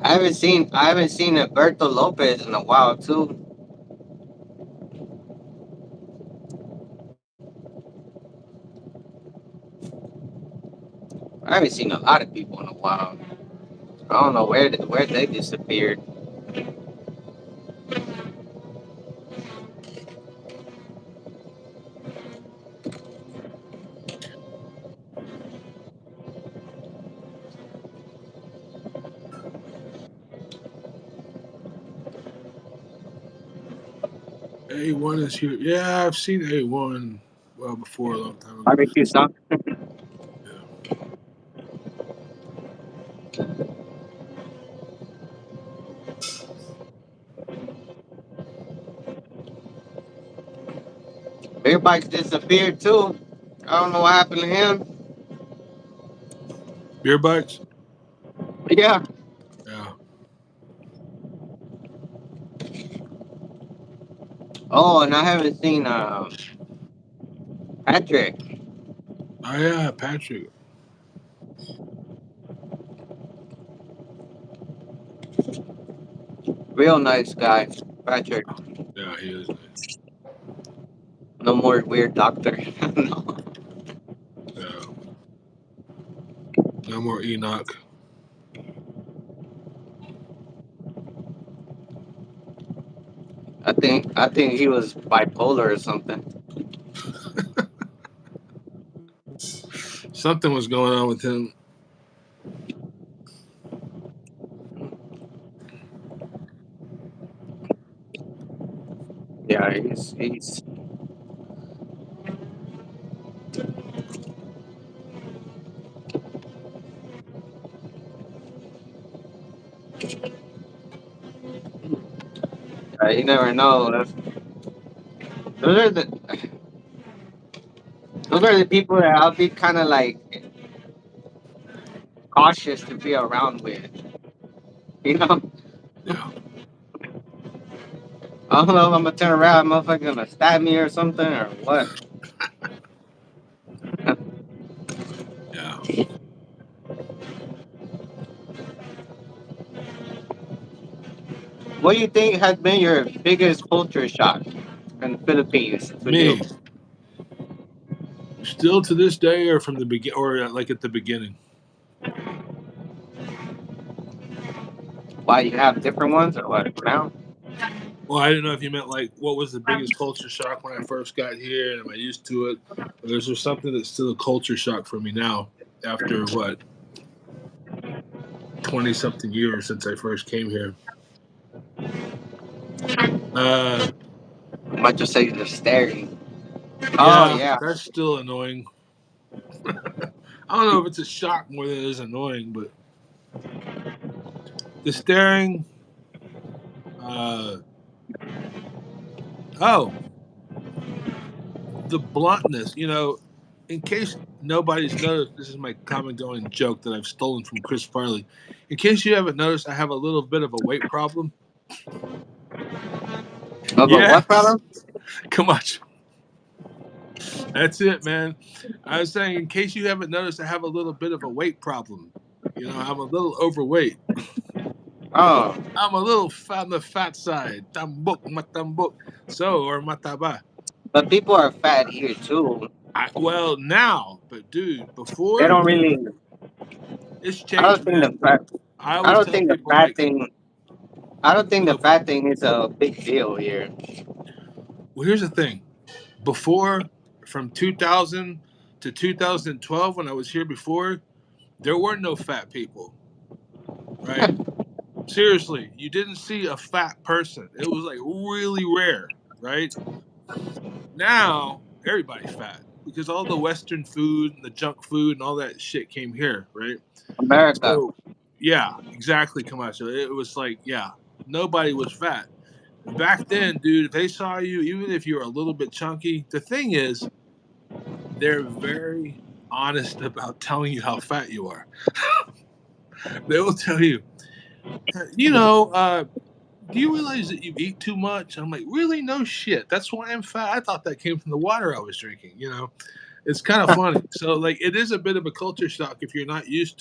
I haven't seen Alberto Lopez in a while too. I haven't seen a lot of people in a while. I don't know where they disappeared. A1 is here. Yeah, I've seen A1 well before a long time ago. Barbecue sauce. Yeah. Beer bikes disappeared too. I don't know what happened to him. Beer bikes? Yeah. Yeah. Oh, and I haven't seen Patrick. Oh yeah, Patrick. Real nice guy. Patrick. Yeah, he is nice. No more weird doctor. No. Yeah. No more Enoch. I think he was bipolar or something. Something was going on with him. Yeah, he's you never know. Those are the those are the people that I'll be kind of like cautious to be around with. You know, Yeah. I don't know if I'm gonna turn around, motherfucker gonna stab me or something or what. Yeah. What do you think has been your biggest culture shock in the Philippines for you? Me, still to this day, or from the begin, or like at the beginning. Why you have different ones or what now? Well, I didn't know if you meant like what was the biggest culture shock when I first got here, and am I used to it, or is there something that's still a culture shock for me now after what 20 something years since I first came here? Uh, I might just say the staring. Oh yeah, yeah. that's still annoying. I don't know if it's a shock more than it is annoying, but the staring. Uh, oh, the bluntness. In case nobody's noticed, this is my common going joke that I've stolen from Chris Farley. In case you haven't noticed, I have a little bit of a weight problem. Of a Yeah, what problem? come on. That's it, man. I was saying, in case you haven't noticed, I have a little bit of a weight problem. I'm a little overweight. Oh, I'm a little fat on the fat side. Tambok, matambok. So, or mataba. but people are fat here too. Well, now, but dude, They before, don't really. it's I don't changed, think man. the fat. I I always don't tell think the people, fat like, thing. I don't think the look, fat thing is a big deal here. well, here's the thing. Before, from 2000 to 2012, when I was here before, there were no fat people, right? Seriously, you didn't see a fat person. It was like really rare, right? Now everybody's fat because all the Western food and the junk food and all that shit came here, right? America. So, yeah, exactly, Camacho. It was like, yeah, nobody was fat. Back then, dude, if they saw you, even if you were a little bit chunky, the thing is, they're very honest about telling you how fat you are. They will tell you, you know, do you realize that you eat too much? I'm like, really? No shit. That's why I'm fat. I thought that came from the water I was drinking. It's kind of funny. So, like, it is a bit of a culture shock if you're not used to